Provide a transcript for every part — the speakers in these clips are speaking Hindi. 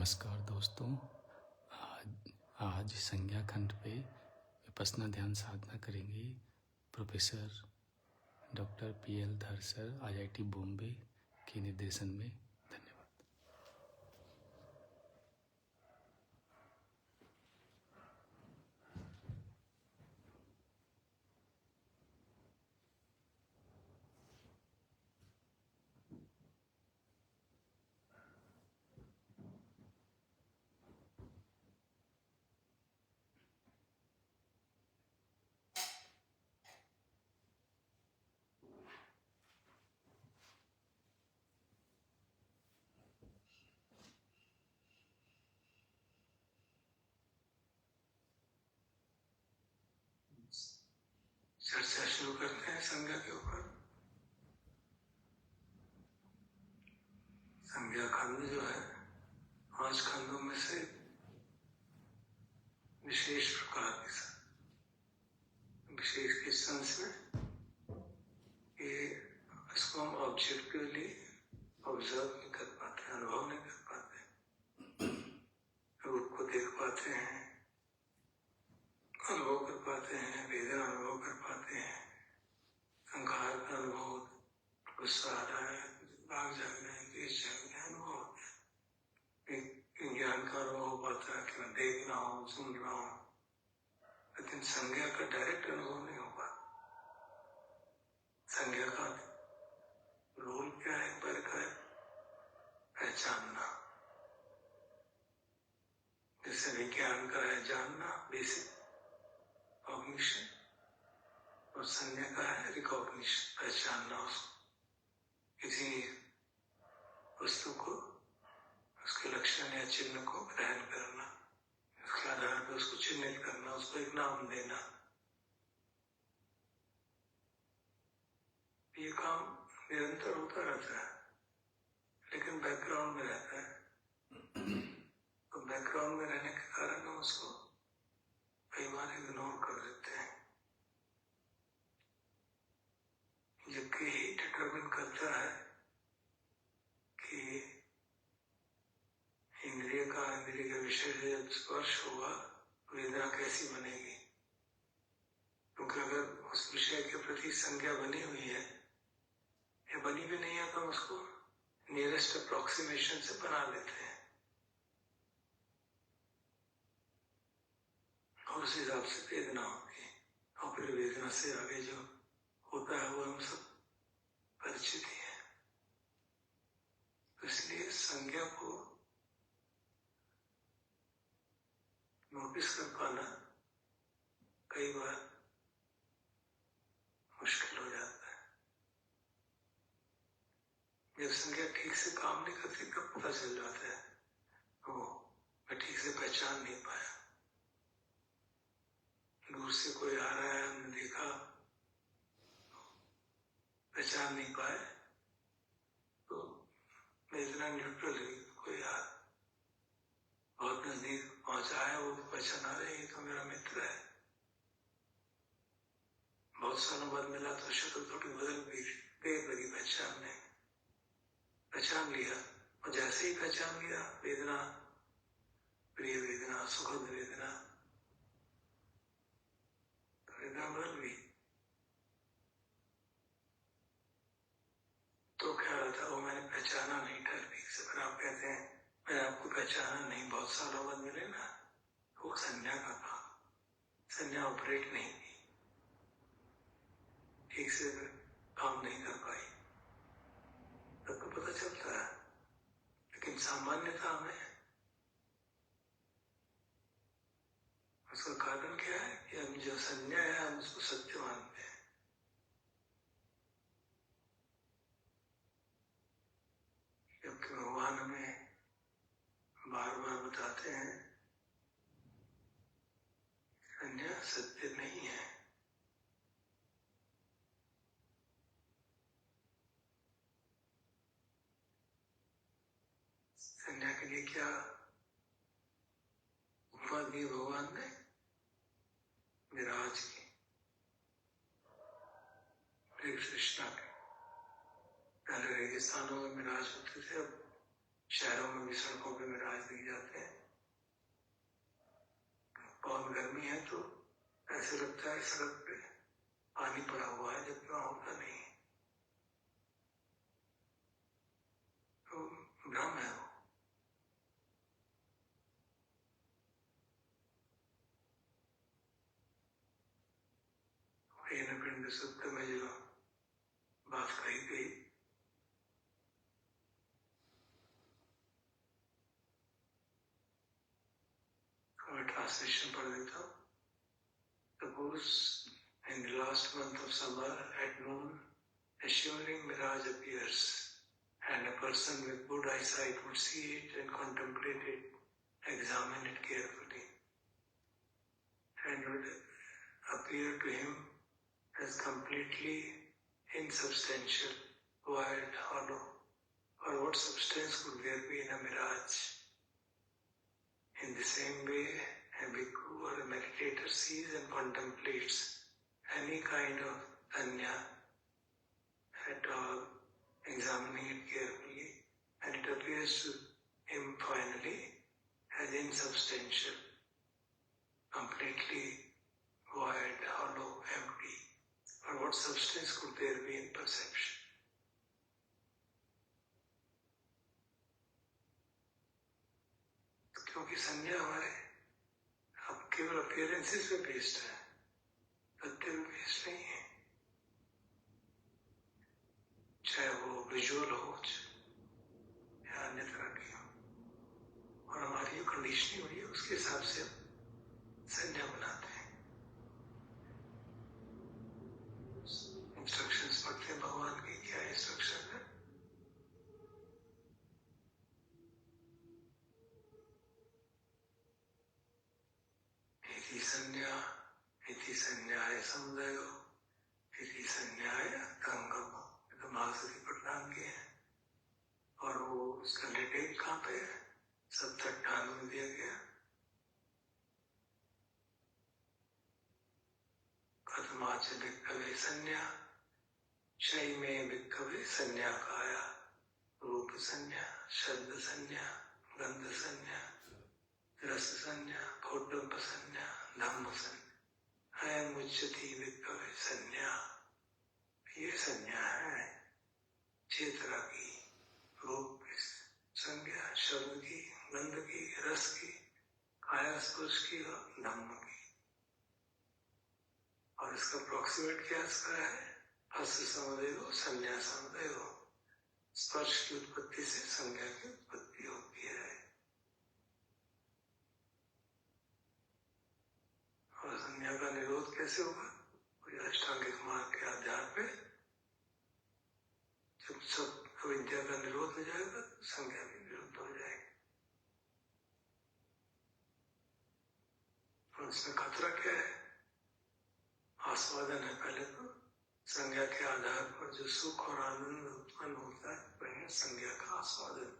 नमस्कार दोस्तों। आज संज्ञा खंड पे विपश्यना ध्यान साधना करेंगे प्रोफेसर डॉक्टर PL धर सर IIT बॉम्बे के निर्देशन में। धन्यवाद। चर्चा शुरू करते हैं संज्ञा के ऊपर। संज्ञा खंड जो है 5 खंडों में से विशेष प्रकार की विशेष किस सेंस में ये इसको हम ऑब्जेक्टिवली ऑब्जर्व नहीं कर पाते, अनुभव नहीं कर पाते, रूप को देख पाते हैं, अनुभव कर पाते हैं, वेदना अनुभव कर पाते हैं, संघार का अनुभव, गुस्सा आ रहा है, भाग जाग रहे हैं, देश जाग रहे हैं, अनुभव होते हैं, ज्ञान का अनुभव हो पाता है कि मैं देख रहा हूँ, सुन रहा हूँ, लेकिन संज्ञा का डायरेक्ट अनुभव नहीं हो पाता। संज्ञा का रोल क्या है? पर का है पहचानना, जैसे विज्ञान का है जानना, बेसिक कॉग्निशन, और संज्ञा का है रिकॉग्निशन, पहचानना, उसको किसी वस्तु को, उसके लक्षण या चिन्ह को ग्रहण करना, उसके आधार पर उसको चिन्हित करना, उसको एक नाम देना। ये काम निरंतर होता रहता है, लेकिन बैकग्राउंड में रहता है। तो बैकग्राउंड में रहने के कारण हम उसको कई बार इग्नोर कर देते हैं, जबकि ही डिटरमिन करता है कि इंद्रिय के विषय से जब स्पर्श होगा वेदना कैसी बनेगी। क्योंकि अगर उस विषय के प्रति संज्ञा बनी हुई है या बनी भी नहीं है तो हम उसको नियरेस्ट अप्रोक्सीमेशन से बना लेते हैं और उस हिसाब से वेदना होगी, और फिर वेदना से आगे जो होता है वो हम सब परिचित ही है। इसलिए संज्ञा को नोटिस कर पाना कई बार मुश्किल हो जाता है। जब संज्ञा ठीक से काम नहीं करती तब पता चल जाता है तो मैं ठीक से पहचान नहीं पाया। दूर से कोई आ रहा है, हमने देखा, पहचान नहीं पाए तो वेदना न्यूट्रल है। कोई बहुत नजदीक पहुंचा है, वो पहचान आ रही है तो मेरा मित्र है। बहुत सालों बाद मिला तो शक्ल थोड़ी बदल गई, देर लगी पहचानने, पहचान लिया, और जैसे ही पहचान लिया वेदना, प्रिय वेदना, सुखद वेदना, वेदना बदल गई। तो क्या रहता, वो मैंने पहचाना नहीं था ठीक से। फिर आप कहते हैं मैंने आपको पहचाना नहीं, बहुत सालों बाद मिले ना, वो संज्ञा का था, संज्ञा ऑपरेट नहीं की, ठीक से काम नहीं कर पाई, तब तो पता चलता है। लेकिन सामान्यता में उसका कारण क्या है कि हम जो संज्ञा है हम उसको सत्य मानते हैं। जबकि भगवान हमें बार बार बताते हैं संज्ञा सत्य नहीं है। संज्ञा के लिए क्या उपमा दी भगवान ने? मिराज की, कृष्णा के। पहले रेगिस्तानों में मिराज होते थे, अब शहरों में भी सड़कों पे मिराज दिख जाते हैं। बहुत गर्मी है तो ऐसे लगता है सड़क पे पानी पड़ा हुआ है, जितना होता नहीं, तो भ्रम है वो। हीन पिंड सूत्र में जो बात कही गई, मैं ट्रांसलेशन पढ़ देता हूँ। Suppose in the last month of summer at noon, a shimmering mirage appears, and a person with good eyesight would see it and contemplate it, examine it carefully, and would appear to him as completely insubstantial, void, hollow. Or what substance could there be in a mirage? In the same way, a bhikkhu or a meditator sees and contemplates any kind of sanya at all, examining it carefully, and it appears to him finally as insubstantial, completely void, hollow, empty. Or what substance could there be in perception? क्योंकि संज्ञा हमारे अब केवल अपीयरेंसेस पे बेस्ड है, सत्य पे बेस्ड नहीं है। चाहे वो विजुअल हो या अन्य तरह की हो, और हमारी जो कंडीशनिंग हुई है उसके हिसाब से हम संज्ञा बनाते हैं। इंस्ट्रक्शंस पढ़ते हैं भगवान की, क्या इंस्ट्रक्शन है? इति संज्ञाय समुदयो, इति संज्ञाय गंगम। महासती पटनाम के हैं, और वो उसका डिटेल कहाँ पे है? 798 में दिया गया। कथमाच भिक्खवे संज्ञा, शय में भिक्खवे संज्ञा काया, रूप संज्ञा, शब्द संज्ञा, गंध संज्ञा, रस संज्ञा, कौटुंब संज्ञा, धम्म संज्ञा। अयम उच्यते भिक्खवे संज्ञा। ये संज्ञा है 6 तरह की, रूप की संज्ञा, शब्द की, गंध की, रस की, काया स्पर्श की और धम्म की। और इसका अप्रोक्सीमेट क्या इसका है? हस्त समुदय हो, संज्ञा समुदय हो। स्पर्श की उत्पत्ति से संज्ञा की उत्पत्ति होती है। और संज्ञा का निरोध कैसे होगा? कोई अष्टांगिक मार्ग के आधार पे जब सब अविद्या का निरोध हो जाएगा, संज्ञा भी निरुद्ध हो जाएगी। और इसमें खतरा क्या है? आस्वादन है। पहले तो संज्ञा के आधार पर जो सुख और आनंद उत्पन्न होता है, वह संज्ञा का आस्वादन।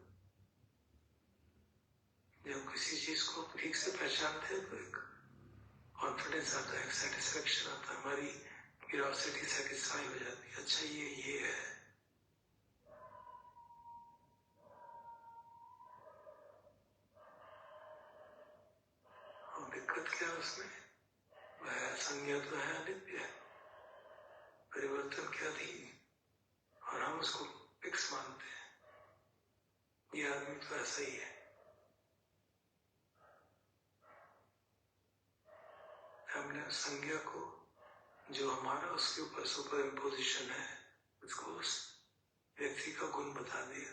जब किसी चीज को ठीक से पहचानते हैं तो एक कॉन्फिडेंस आता है, एक सेटिस्फेक्शन आता है, हमारी क्यूरियोसिटी सेटिस्फाई हो जाती है। अच्छा ये है। और दिक्कत क्या है उसमें? वह संज्ञा तो है अनित्य, परिवर्तन के अधीन, और हम उसको फिक्स मानते हैं। ये आदमी तो ऐसा ही है। हमने संज्ञा को, जो हमारा उसके ऊपर सुपर इम्पोजिशन है, उसको उस व्यक्ति का गुण बता दिया,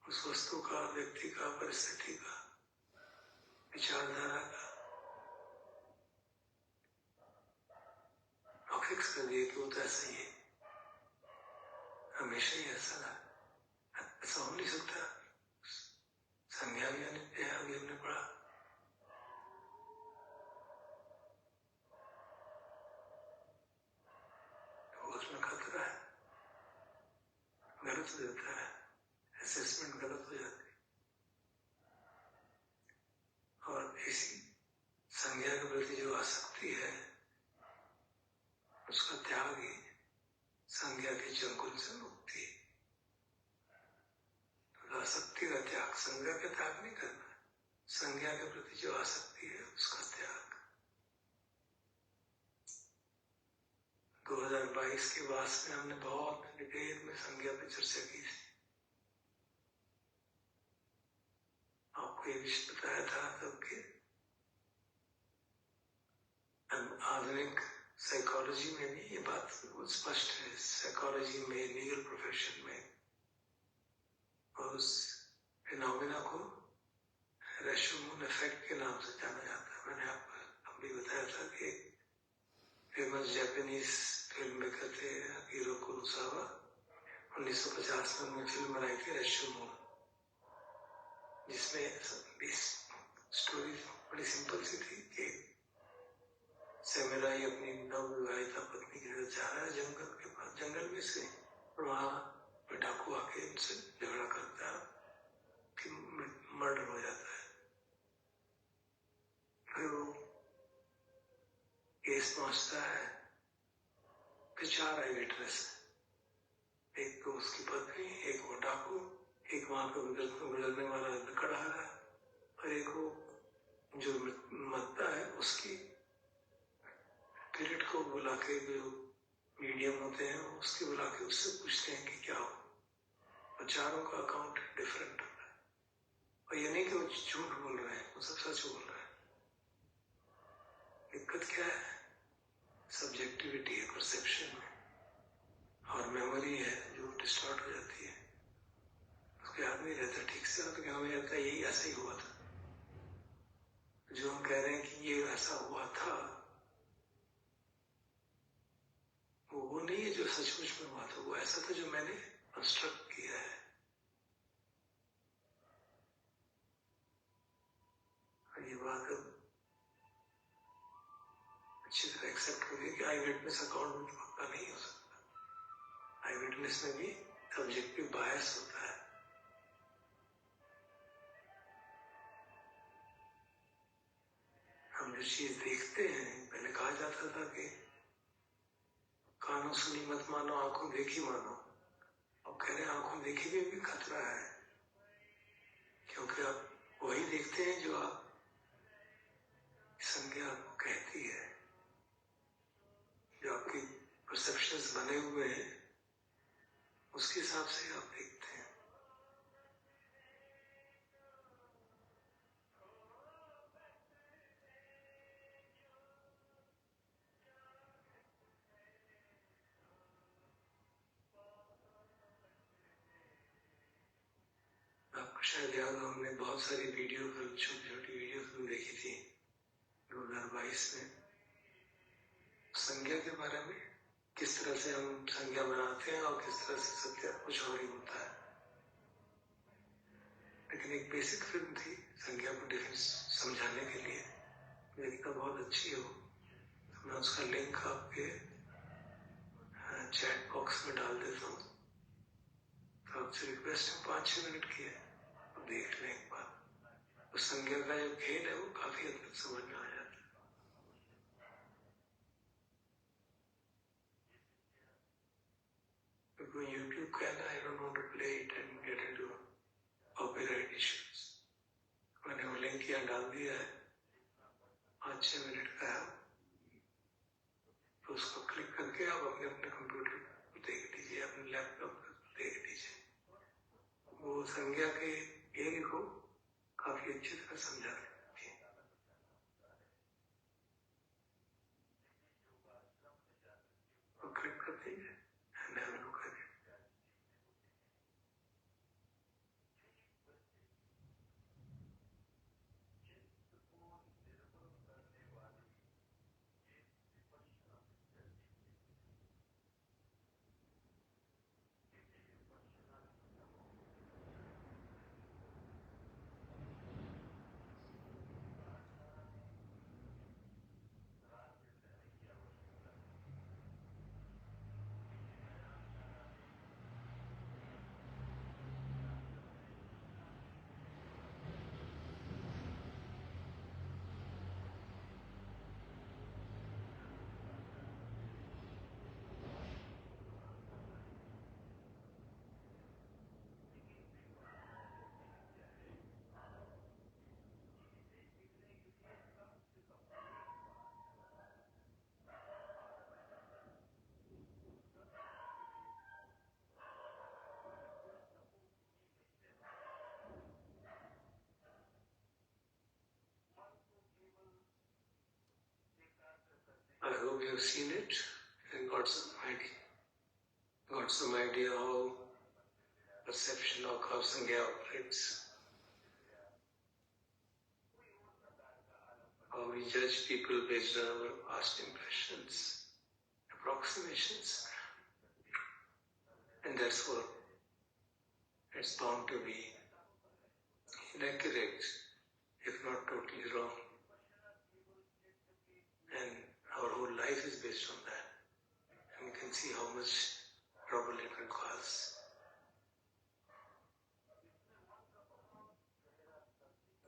उस वस्तु का, व्यक्ति का, परिस्थिति का, विचारधारा का, और फिक्स कर दिया कि वो तो ऐसा ही है, हमेशा ही ऐसा है। ऐसा हो नहीं सकता। संज्ञा भी अनित्य है, अभी हमने पढ़ा। गलत हो जाता है, असेसमेंट गलत हो जाती है। और इसी संज्ञा के प्रति जो आसक्ति है, उसका त्याग ही संज्ञा के चंगुल से मुक्ति। त्याग, संज्ञा का त्याग नहीं करना है, संज्ञा के प्रति जो आसक्ति है उसका त्याग। 2022 के वास में हमने बहुत डिटेल में संज्ञा पे चर्चा की थी। आपको ये विषय बताया था तब कि आधुनिक साइकोलॉजी में भी ये बात बहुत स्पष्ट है, साइकोलॉजी में, लीगल प्रोफेशन में, और उस फिनोमेना को रैशोमोन इफेक्ट के नाम से जाना जाता है। मैंने आपको अभी बताया था कि फेमस जापानीज फिल्म मेकर थे हीरो कुरोसावा, 1950 में उन्होंने फिल्म बनाई थी रैशोमोन, जिसमें स्टोरी बड़ी सिंपल सी थी कि सैमुराई अपनी नवविवाहिता पत्नी के साथ जा रहा है जंगल के पास, जंगल में से, और वहां डाकू आके उनसे झगड़ा करता है कि मर्डर हो जाता है। फिर वो केस पहुंचता है, फिर 4 आई विटनेस, एक तो उसकी पत्नी, एक वो डाकू, एक वहां पे गुजरने वाला लकड़हारा, और एक वो जो मरता है उसकी स्पिरिट को बुला के, जो मीडियम होते हैं उसके बुला के उससे पूछते हैं कि क्या हो, और चारों का अकाउंट डिफरेंट होता है। और ये नहीं कि वो झूठ बोल रहे हैं, वो सब सच बोल रहे हैं। दिक्कत क्या है? सब्जेक्टिविटी है, परसेप्शन में, और मेमोरी है जो डिस्टॉर्ट हो जाती है, उसको याद नहीं रहता ठीक से, तो क्या हमें लगता है यही ऐसा ही हुआ था। जो हम कह रहे हैं कि ये ऐसा हुआ था, वो नहीं है जो सचमुच में हुआ था, वो ऐसा था जो मैंने कंस्ट्रक्ट किया है। और ये बात अब अच्छी तरह एक्सेप्ट हो गई कि आई विटनेस अकाउंट में पक्का नहीं हो सकता। आई विटनेस में भी सब्जेक्टिव बायस होता है। हम जो चीज देखते हैं, पहले कहा जाता था कि कानों सुनी मत मानो, आंखों देखी मानो। अब कह रहे हैं आंखों देखी में भी खतरा है, क्योंकि आप वही देखते हैं जो आप संज्ञा आपको कहती है, जो आपकी परसेप्शंस बने हुए हैं उसके हिसाब से आप देखते हैं। आपको शायद याद हो, हमने बहुत सारी वीडियो, छोटी छोटी वीडियो फिल्म देखी थी 2022 में, संज्ञा के बारे में, किस तरह से हम संज्ञा बनाते हैं और किस तरह से सत्य कुछ और ही होता है। लेकिन एक बेसिक फिल्म थी संज्ञा को डिफरेंस समझाने के लिए, देखना बहुत अच्छी हो, तो मैं उसका लिंक आपके चैट बॉक्स में डाल देता हूँ, तो आपसे रिक्वेस्ट है 5-6 मिनट की है, तो देख लें एक बार। उस संज्ञा का जो खेल है वो काफी हद तक समझ में आ जाता है। Because YouTube कहना, I don't want to play it and get into copyright issues. मैंने वो लिंक यहाँ डाल दिया है, 5-6 मिनट का है, तो उसको क्लिक करके आप अपने अपने कंप्यूटर पर देख लीजिए, अपने लैपटॉप पर देख लीजिए। वो संज्ञा के खेल को काफी अच्छी तरह समझा देती है। और क्लिक कर दीजिए and have a look at it. we have seen it and got some idea how perception of how Sangha operates, how we judge people based on our past impressions, approximations, and that's what it's bound to be inaccurate, if not totally wrong. And our whole life is based on that. And you can see how much trouble it will cause.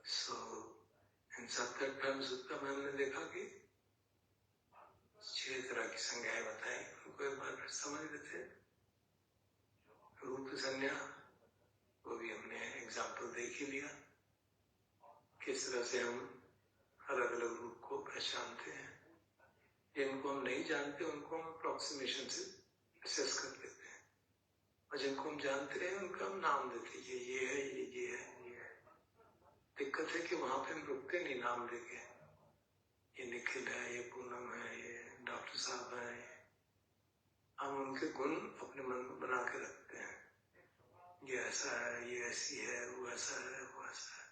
So, in Satkat Brahma Sutta में हमने देखा कि 6 तरह की संज्ञाएं बताई, उनको एक बार फिर समझ लेते हैं। रूप संज्ञा, वो भी हमने एग्जाम्पल देख ही लिया, किस तरह से हम अलग अलग रूप को पहचानते हैं। जिनको हम नहीं जानते उनको हम अप्रोक्सीमेशन से असेस कर देते हैं, और जिनको हम जानते हैं उनका हम नाम देते हैं, ये है, ये है, ये है। दिक्कत है कि वहां पे हम रुकते नहीं नाम देके, ये निखिल है, ये पूनम है, ये डॉक्टर साहब है, हम उनके गुण अपने मन में बना के रखते हैं। ये ऐसा है, ये ऐसी है, वो ऐसा है, वो ऐसा है,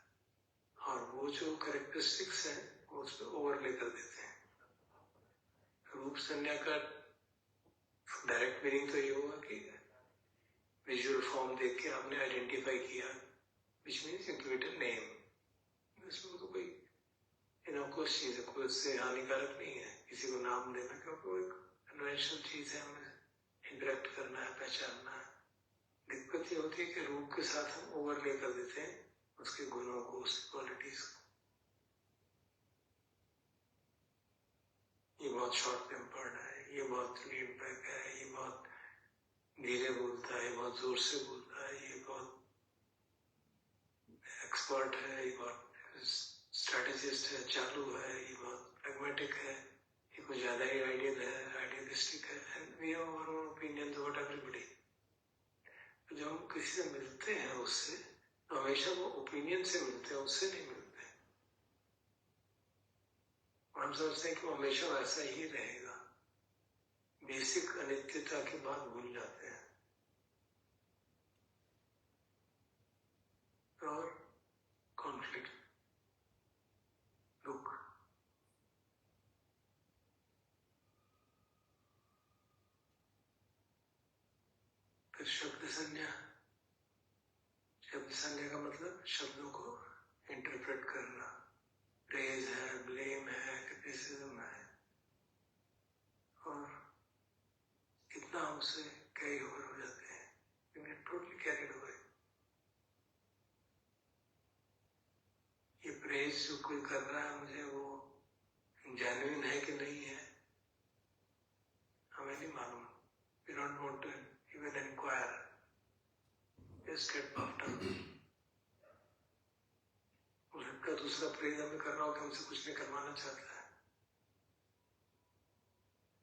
और वो जो कैरेक्टरिस्टिक्स हैं वो उस पर ओवरले कर देते हैं। रूप संज्ञा का डायरेक्ट मीनिंग तो ये होगा कि विजुअल फॉर्म देख के आपने आइडेंटिफाई किया, which means you give it a name. इसमें तो कोई इनॉक्यूअस चीज है, कोई उससे हानिकारक नहीं है किसी को नाम देना, क्योंकि वो एक कन्वेंशनल चीज है, हमें इंटरेक्ट करना है, पहचानना है। दिक्कत ये होती है कि रूप के साथ हम ओवरले कर देते हैं उसके गुणों को, उसकी क्वालिटीज को। ये बहुत शॉर्ट टेम्पर्ड है, ये बहुत लेड बैक है, ये बहुत धीरे बोलता है, ये बहुत जोर से बोलता है, ये बहुत एक्सपर्ट है, ये बहुत स्ट्रेटेजिस्ट है, चालू है, ये बहुत प्रैग्मेटिक है, ये कुछ ज्यादा ही आइडियलिस्टिक है, and we have our own opinions about everybody. तो जब हम किसी से मिलते हैं उससे, तो हमेशा वो ओपिनियन से मिलते हैं, उससे नहीं मिलते। और हम समझते हैं कि वो हमेशा वैसा ही रहेगा, बेसिक अनित्यता की बात भूल जाते हैं। और कॉन्फ्लिक्ट, दुख, फिर शब्द संज्ञा। शब्द संज्ञा का मतलब शब्दों को इंटरप्रेट करना, प्रेज है, ब्लेम है, क्रिटिसिज्म है, और इतना हमसे कैरी ओवर हो जाते हैं, we get totally carried away. ये प्रेज जो कोई कर रहा है मुझे, वो जेन्युइन है कि नहीं है हमें नहीं मालूम। We don't want to even inquire, just get puffed up. उसका दूसरा प्रेज हमें कर रहा हो कि हमसे कुछ नहीं करवाना चाहता है।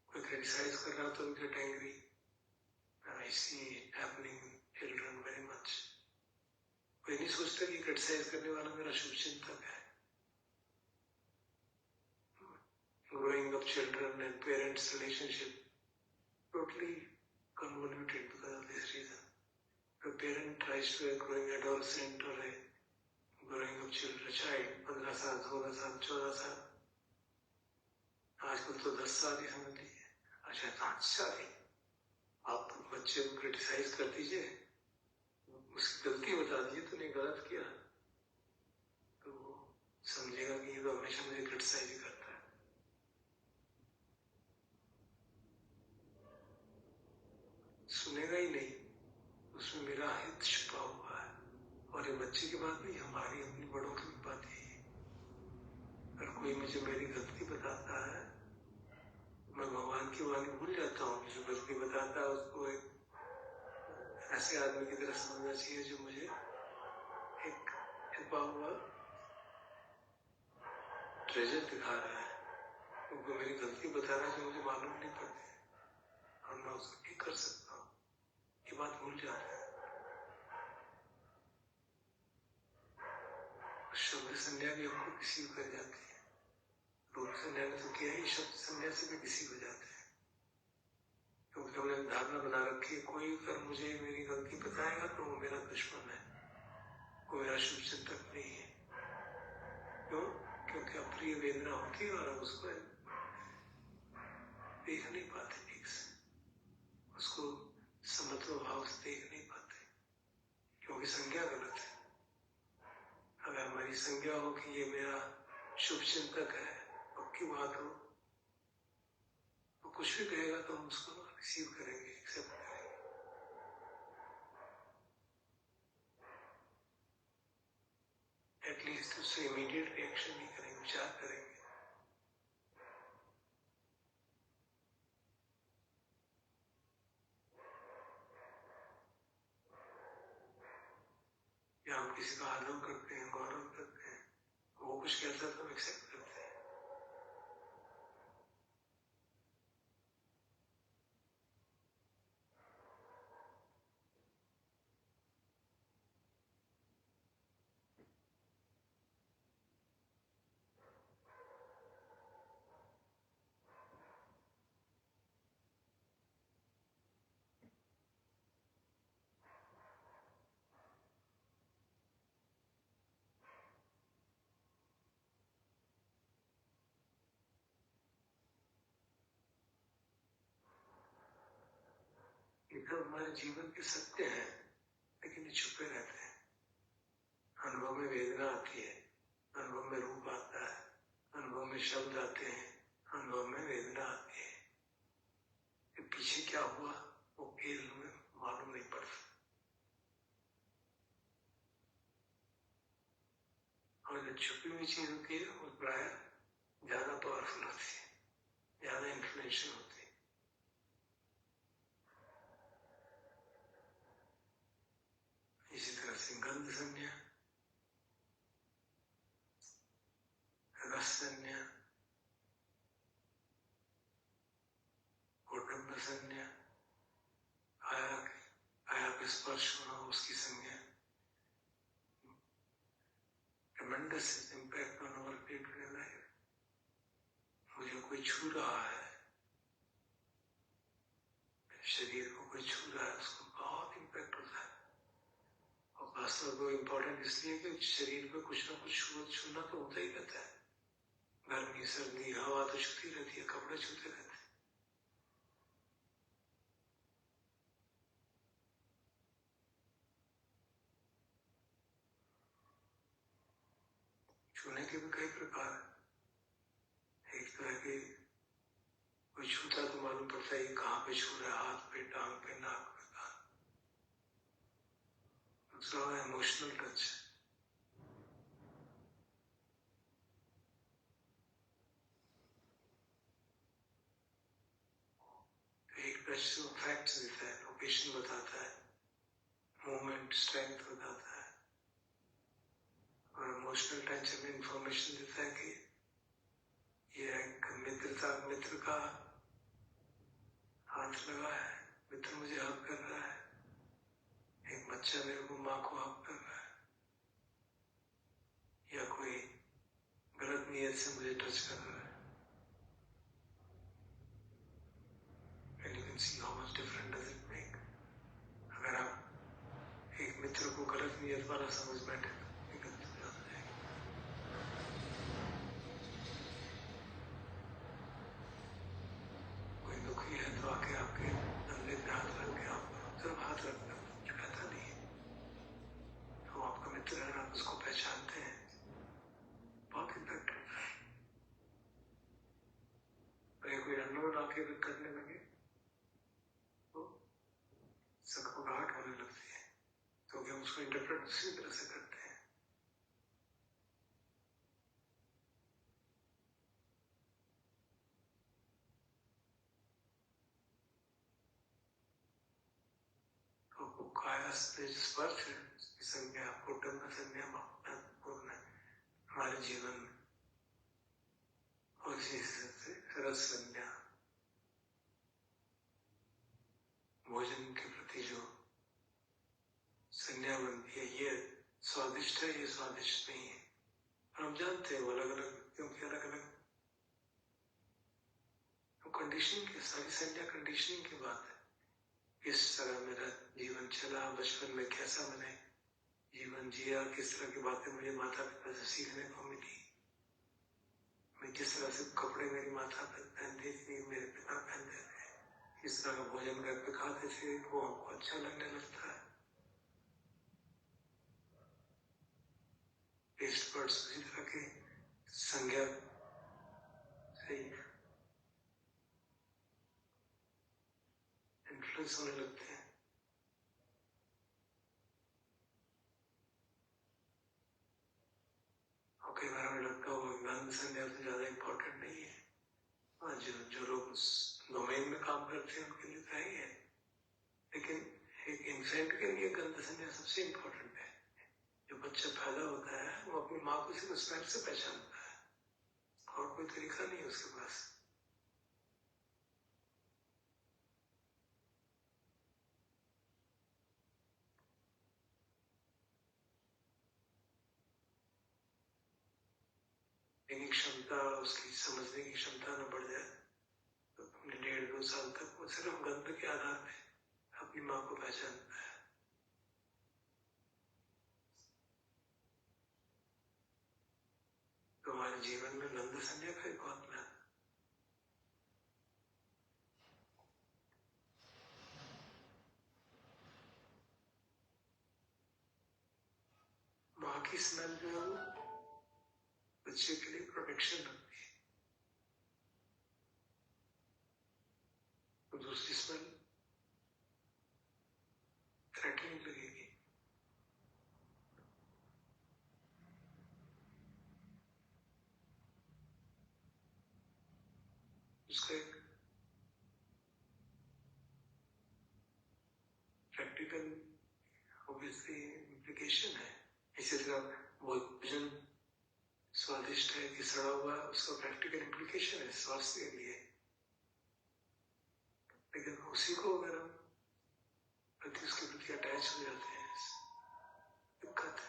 कोई क्रिटिसाइज कर रहा हो तो we get angry. I see it happening in children very much. कोई नहीं सोचता कि क्रिटिसाइज करने वाला मेरा शुभचिंतक है। Growing up children and parents' relationship totally convoluted because of this reason. A parent tries to a growing adolescent or a growing up children, child, 15 साल, 16 साल, 14 साल, आजकल तो 10 साल ही समझ लीजिए। अच्छा, 5 साल ही आप बच्चे को क्रिटिसाइज कर दीजिए, उसकी गलती बता दीजिए, तूने गलत किया, तो वो समझेगा कि ये तो हमेशा मुझे क्रिटिसाइज ही करता है। सुनेगा ही नहीं, उसमें मेरा हित छुपा हुआ है। और ये बच्चे की बात नहीं, हमारी अपनी बड़ों की बात ही है। अगर कोई मुझे मेरी गलती बताता है, मैं भगवान की वाणी भूल जाता हूँ। जो गलती बताता है उसको एक ऐसे आदमी की तरह समझना चाहिए जो मुझे एक छुपा हुआ ट्रेजर दिखा रहा है, उनको मेरी गलती बता रहा है जो मुझे मालूम नहीं पड़ती, और मैं उसको ठीक कर सकता हूँ। ये बात भूल जाता है। शब्द संज्ञा भी हमको किसी कर जाती है। योग संज्ञा ने तो किया ही, शब्द संज्ञा से भी किसी हो जाते हैं, क्योंकि हमने धारणा बना रखी है कोई अगर मुझे मेरी गलती बताएगा तो वो मेरा दुश्मन है, वो मेरा शुभ चिंतक नहीं है। क्यों? क्योंकि अप्रिय वेदना होती है और हम उसको देख नहीं पाते ठीक से, उसको समत्व भाव से देख नहीं पाते, क्योंकि संज्ञा गलत है। अगर हमारी संज्ञा हो कि ये मेरा शुभ चिंतक है, पक्की बात हो, तो कुछ भी कहेगा तो हम उसको रिसीव करेंगे, एक्सेप्ट करेंगे। एटलीस्ट उससे इमीडिएट रिएक्शन नहीं करेंगे, विचार करेंगे। या हम किसी का आदर करते हैं, गौरव करते हैं, वो कुछ कहता है तो हम एक्सेप्ट करते हैं। ये तो हमारे जीवन के सत्य हैं, लेकिन ये छुपे रहते हैं। अनुभव में वेदना आती है, अनुभव में रूप आता है, अनुभव में शब्द आते हैं, अनुभव में वेदना आती है। ये पीछे क्या हुआ वो खेल में मालूम नहीं पड़ता, और जो छुपी हुई चीज होती है वो प्राय ज्यादा पावरफुल होती है, ज्यादा इन्फ्लुएंशियल होती है। इसी तरह से गंध संज्ञा, रस संज्ञा, कुटुंब संज्ञा, आया के स्पर्श होना उसकी संज्ञा, tremendous impact on our day to day life. मुझे कोई छू रहा है, शरीर को कोई छू रहा है, उसको बहुत इम्पैक्ट होता है। और खासतौर पर इम्पोर्टेंट इसलिए कि शरीर पे कुछ ना कुछ छूना तो होता ही रहता है। गर्मी सर्दी हवा तो छूती रहती है, कपड़े छूते रहते हैं। छूने के भी कई प्रकार है। एक तो है कि कोई छूता तो मालूम पड़ता है कहाँ पे छू रहा है, हाथ पे, टांग पे, नाक पे, कान। दूसरा है इमोशनल टच। एक टच तो फैक्ट्स देता है, लोकेशन बताता है, मूवमेंट स्ट्रेंथ बताता है, और इमोशनल टच में इंफॉर्मेशन देता है कि ये एक मित्र का हाथ लगा है, मित्र मुझे हक कर रहा है, एक बच्चा मेरे को माँ को हक कर रहा है, या कोई गलत नियत से मुझे टच कर रहा है। And you can see how much difference does it make. अगर आप एक मित्र को गलत नियत वाला समझ बैठे तो ये गलत हो जाता है। कोई दुखी है तो आके आपके कंधे पे हाथ रख के आप सिर्फ हाथ रखना, कुछ कहता नहीं है, तो आपका मित्र है, आप उसको पहचानते हैं, बहुत इम्पैक्ट होता है। और कोई अननोन आके करने लगे तो सबको घाट होने लगती है, क्योंकि हम उसको इंटरप्रेट उसी तरह से करते हैं। तो काया स्पर्श की संज्ञा, कुटुंब संज्ञा महत्वपूर्ण है हमारे जीवन में। और इसी से रस संज्ञा, भोजन के प्रति जो संज्ञा बनती है, ये स्वादिष्ट है, ये स्वादिष्ट नहीं है। और हम जानते हैं वो अलग अलग व्यक्तियों की अलग अलग कंडीशनिंग की सारी संज्ञा कंडीशनिंग की बात है। किस तरह मेरा जीवन चला, बचपन में कैसा मैंने जीवन जिया, किस तरह की बातें मुझे माता पिता से सीखने को मिली, मैं किस तरह से कपड़े मेरी माता पहनती थी, मेरे पिता पहनते थे, किस तरह का भोजन घर पे खाते थे, वो हमको अच्छा लगने लगता है। टेस्ट बर्ड्स उसी तरह की संज्ञा से इन्फ्लुएंस होने लगते हैं। और कई बार हमें लगता है वो गंध संज्ञा से ज्यादा इम्पोर्टेंट नहीं है। हाँ, जो लोग उस डोमेन में काम करते हैं उनके लिए तो है ही है, लेकिन एक इंफेंट के लिए गंध संज्ञा सबसे इम्पोर्टेंट है। जो बच्चा पैदा होता है वो अपनी माँ को सिर्फ स्मेल से पहचानता है, और कोई तरीका नहीं है उसके पास। क्षमता, उसकी समझने की क्षमता न बढ़ जाए तो अपने 1.5-2 साल तक वो सिर्फ गंध के आधार पे अपनी माँ को पहचानता है। तो हमारे जीवन में गंध संज्ञा का बहुत महत्व। माँ की स्मेल जो है वो बच्चे के लिए प्रोटेक्शन रखती है, तो दूसरी स्मेल थ्रेटनिंग लगेगी। उसका एक प्रैक्टिकल ऑब्वियसली इम्प्लीकेशन है। इसी तरह भोजन स्वादिष्ट है कि सड़ा हुआ, उसका प्रैक्टिकल इम्प्लीकेशन है स्वास्थ्य के लिए, लेकिन उसी को अगर हम उसके प्रति अटैच हो जाते हैं, दिक्कत है।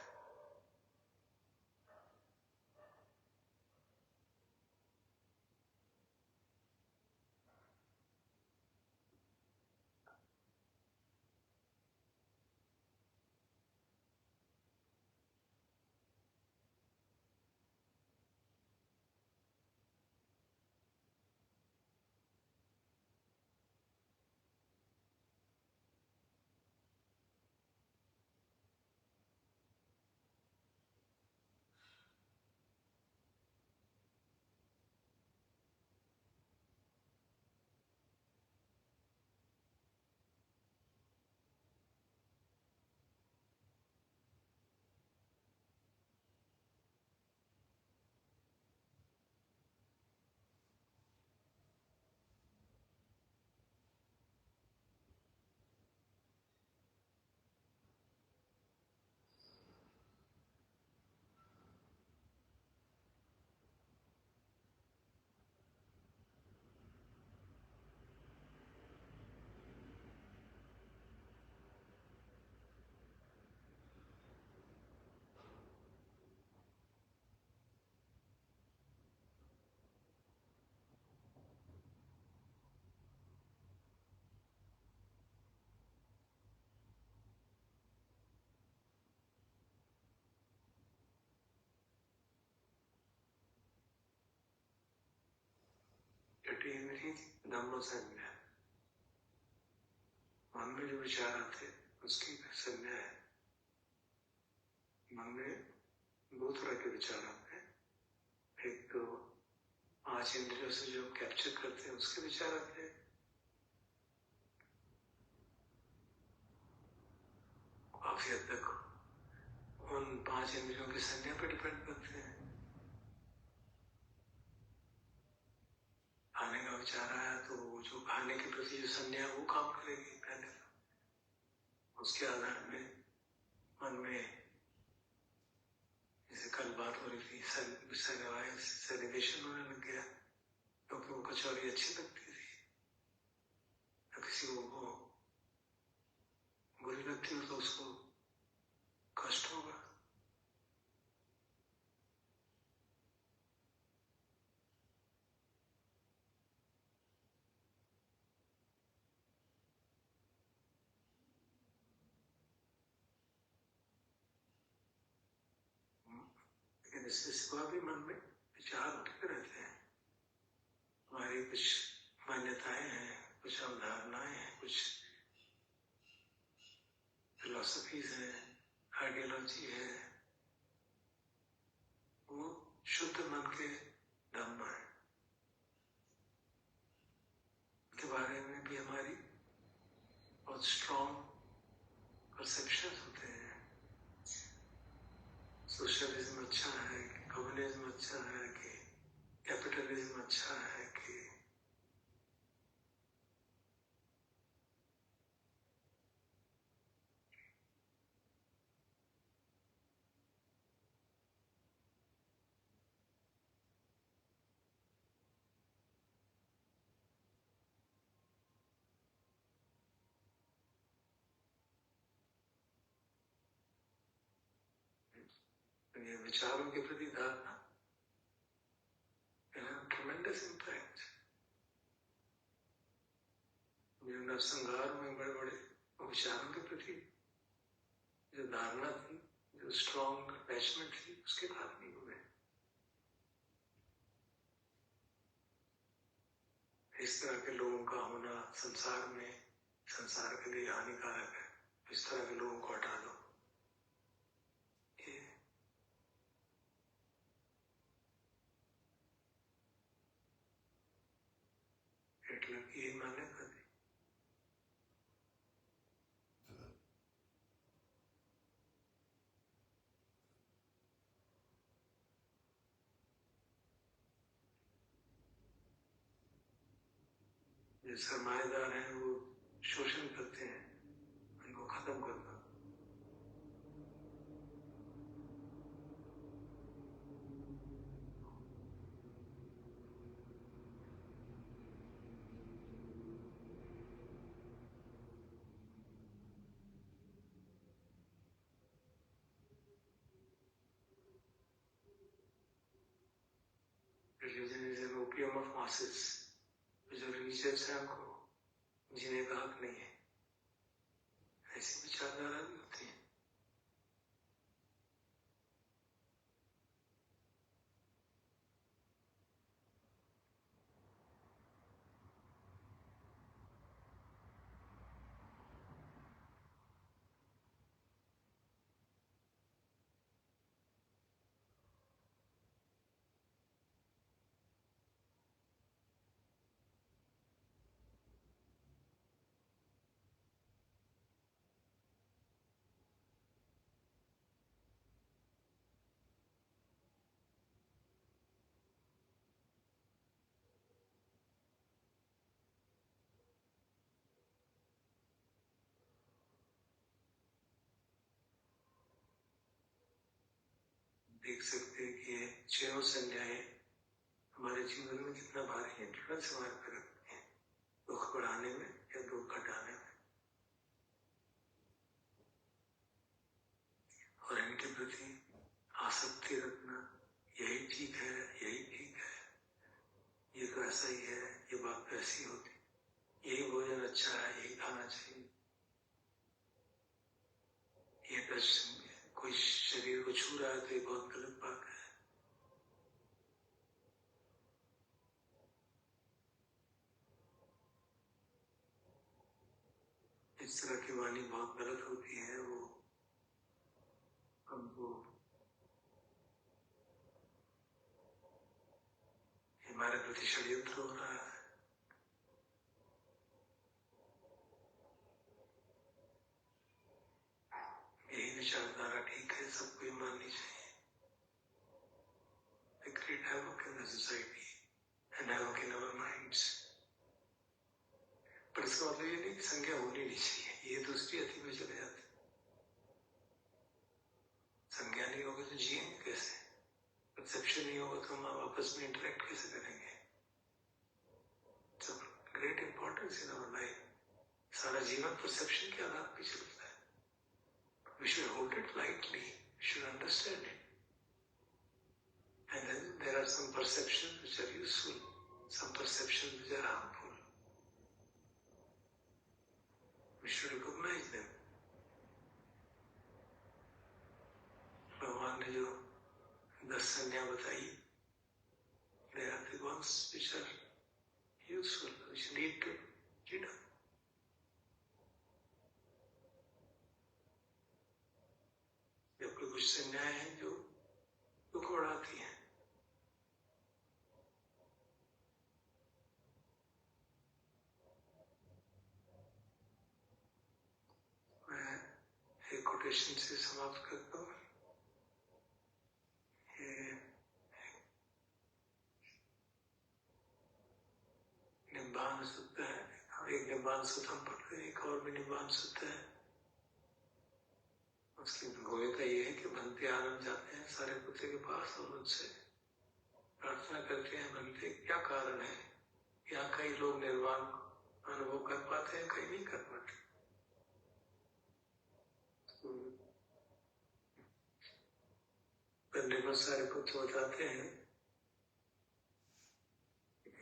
मेरी धम्म संज्ञा, मन में जो विचार आते उसकी संज्ञा है। मन में दो तरह के विचार आते हैं, एक तो 5 इंद्रियों से जो कैप्चर करते हैं उसके विचार आते हैं, काफी हद तक उन 5 इंद्रियों की संज्ञा पर डिपेंड करते हैं। खाने का विचार आया तो जो खाने के प्रति जो संज्ञा वो काम करेगी पहले, उसके आधार में मन में, जैसे कल बात हो रही थी, सेलिब्रेशन होने लग गया क्योंकि वो कचौरी अच्छी लगती थी, तो किसी को वो बुरी लगती हो तो उसको कष्ट होगा। इससे सिवा भी मन में विचार उठते रहते हैं। हमारी कुछ मान्यताएं हैं, कुछ अवधारणाएं हैं, कुछ फिलॉसफीज हैं, आइडियोलॉजी है, वो शुद्ध मन के धम्म है। के बारे में भी हमारी बहुत स्ट्रॉन्ग परसेप्शन होते हैं। सोशलिज्म अच्छा है कि कम्युनिज्म अच्छा है कि कैपिटलिज्म अच्छा है कि ये विचारों के प्रति धारणा ट्रेमेंडस इम्पैक्ट। नरसंहार में बड़े बड़े विचारों के प्रति जो धारणा थी, जो स्ट्रॉन्ग अटैचमेंट थी, उसके बाद नहीं हुए। इस तरह के लोगों का होना संसार में संसार के लिए हानिकारक है, इस तरह के लोगों को हटा दो। हिटलर की यही मान्यता थी। जो सरमाएदार हैं वो शोषण करते हैं, उनको खत्म करना। Religion is an opium of masses। जो रिलीजियस है उनको जीने का हक नहीं है, ऐसी विचारधारा भी होती है। देख सकते हैं कि ये छह संज्ञाएं हमारे जीवन में कितना भारी इंफ्लुएंस हमारे पर रखती हैं, दुख बढ़ाने में या दुख घटाने में। और इनके प्रति आसक्ति रखना, यही ठीक है, यही ठीक है, ये तो ऐसा ही है, ये बात तो ऐसी होती, यही भोजन अच्छा है, यही खाना चाहिए, ये टच, कोई शरीर को छू रहा है तो ये बहुत गलत बात है। इस तरह की वाणी बहुत गलत होती है, वो हमको हमारे प्रति षड्यंत्र हो रहा है। यही विचारधारा ठीक है, सबको ये माननी चाहिए। They create havoc in the society and havoc in our minds। पर इसका मतलब ये नहीं कि संज्ञा होनी नहीं चाहिए, ये दूसरी अति में चले जाते। संज्ञा नहीं होगी तो जिएंगे कैसे? परसेप्शन नहीं होगा तो हम आपस में इंटरेक्ट कैसे करेंगे? Great importance in our life. सारा जीवन परसेप्शन के आधार पर चलता है। We should hold it lightly, we should understand it. And then there are some perceptions which are useful, some perceptions which are harmful. We should recognize them. भगवान ने जो 10 laws which are useful, which lead to freedom. जबकि कुछ संज्ञाएं हैं जो दुख बढ़ाती हैं। मैं एक कोटेशन से समाप्त करता हूँ। निब्बान सूत्र है, एक निब्बान सूत्र हम पढ़ते हैं, एक और भी निब्बान सूत्र है। उसकी भूमिका ये है कि बनते आनंद जाते हैं सारे पुत्र के पास और उनसे प्रार्थना करते हैं, बनते क्या कारण है, यहाँ कई लोग निर्वाण अनुभव कर पाते हैं, कई नहीं कर पाते। करने पर सारे पुत्र बताते हैं,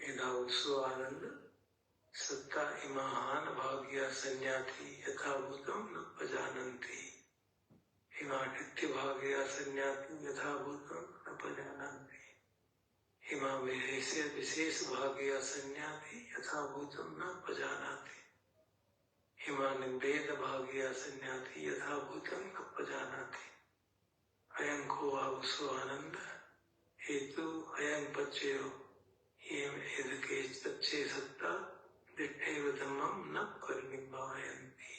इनाउसो आनंद सत्ता इमाहान भाग्या संन्याति यथाभूतम न पजानन्ति। हिमादित्य भाग्या संन्याति यथाभूतम न पजानन्ति। हिमा विशेष भाग्या संन्याति यथाभूतम न पजानाति। हिमा निवेद भाग्या संन्याति यथाभूतम न पजानाति। अयं को आउसो आनंद हेतु अयं पच्चयो के सच्चे सत्ता दिट्ठेव धम्मम न परिनिम्बायन्ति।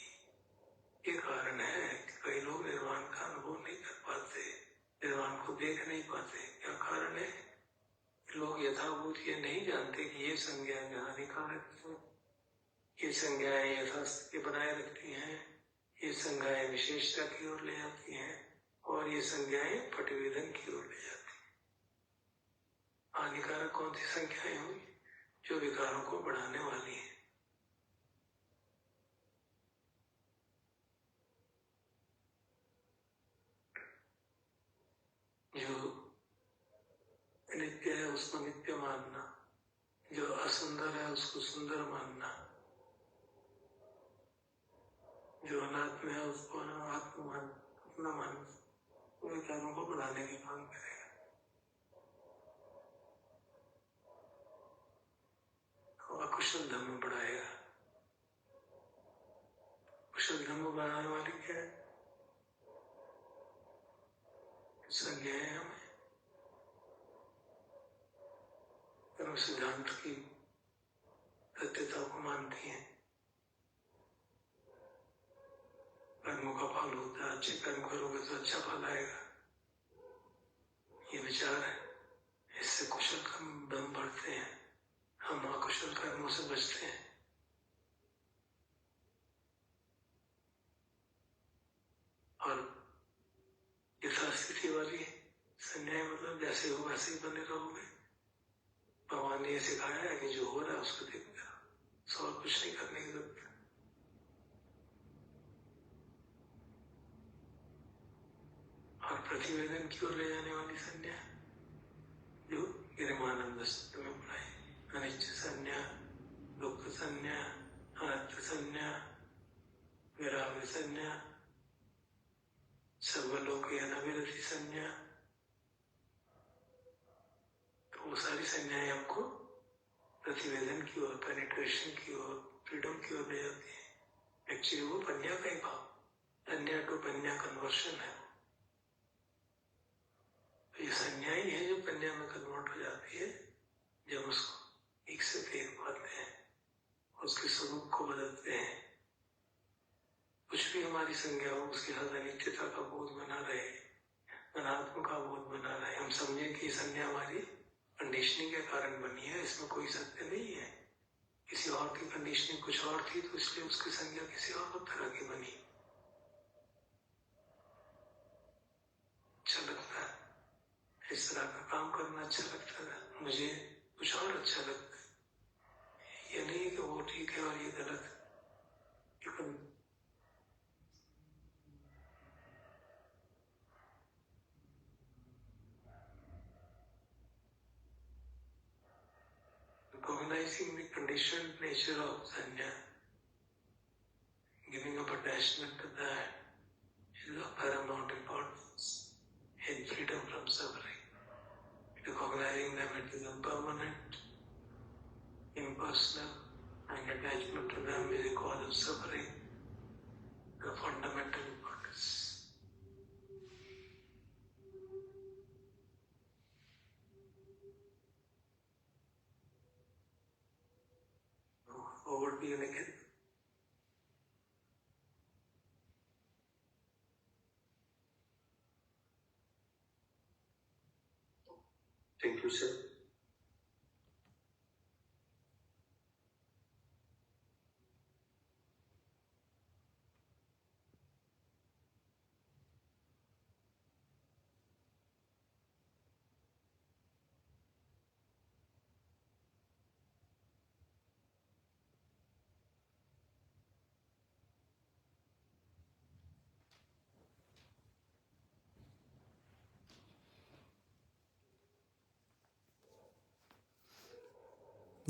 ये कारण है कि कई लोग निर्वाण का अनुभव नहीं कर पाते, निर्वाण को देख नहीं पाते। क्या कारण है? लोग यथाभूत ये नहीं जानते कि ये संज्ञाएं हानिकारक हैं, ये संज्ञाएं यथास्थिति बनाए रखती हैं, ये संज्ञाएं विशेषता की ओर ले जाती हैं और ये संज्ञाएं प्रतिवेदन की ओर ले जाती हैं। हानिकारक कौन सी संख्याएं होंगी? जो विकारों को बढ़ाने वाली है। जो नित्य है उसको नित्य मानना, जो असुंदर है उसको सुंदर मानना, जो अनात्म है उसको अनात्म अपना मानना, वो विकारों को बढ़ाने के काम करेगा। अकुशल धर्म बढ़ाएगा। कुशल धर्म बढ़ाने वाली क्या है? संज्ञाएं हमें कर्म सिद्धांत की सत्यता को मानती हैं। कर्मों का फल होता है, अच्छे कर्म करोगे तो अच्छा फल आएगा, ये विचार है। इससे कुशल कर्म दम बढ़ते हैं, हम अकुशल कर्मों से बचते हैं। और यथास्थिति वाली संज्ञा मतलब जैसे हो वैसे ही बने रहोगे। भगवान ने ये सिखाया है कि जो हो रहा है उसको देखते रहो, और कुछ नहीं करने की जरूरत है। और प्रतिवेदन की ओर ले जाने वाली संज्ञा जो गिरिमानंद सूत्र में पढ़ाई, अनिच्छ संज्ञा, दुख संज्ञा, अनर्थ संज्ञा, विराग संज्ञा, सर्वलोक अनविरति संज्ञा। तो वो सारी संज्ञाएं हमको प्रतिवेदन की ओर, पेनिट्रेशन की ओर, फ्रीडम की ओर ले जाती है। एक्चुअली वो पन्या का ही भाव, अन्या टू पन्या कन्वर्शन है। तो ये संज्ञा ही है जो पन्या में कन्वर्ट हो जाती है जब उसको एक से देख पाते हैं, उसके स्वरूप को बदलते हैं। कुछ भी हमारी संज्ञा हो उसके साथ अनित्यता का बोध बना रहे, अनात्म का बोध बना रहे। हम समझें कि संज्ञा हमारी कंडीशनिंग के कारण बनी है, इसमें कोई सत्य नहीं है। किसी और की कंडीशनिंग कुछ और थी तो इसलिए उसकी संज्ञा किसी और तरह की बनी। अच्छा लगता है, इस तरह का काम करना अच्छा लगता है, मुझे कुछ और अच्छा लगता है। ये नहीं कि वो ठीक है और ये गलत है। Recognizing the conditioned nature of sanya, giving up attachment to that is of paramount importance in freedom from suffering. Recognizing that it is impermanent, personal and attachment to them is the cause of suffering, the fundamental importance. Over to you, Nikhil. Thank you, sir.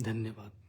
धन्यवाद।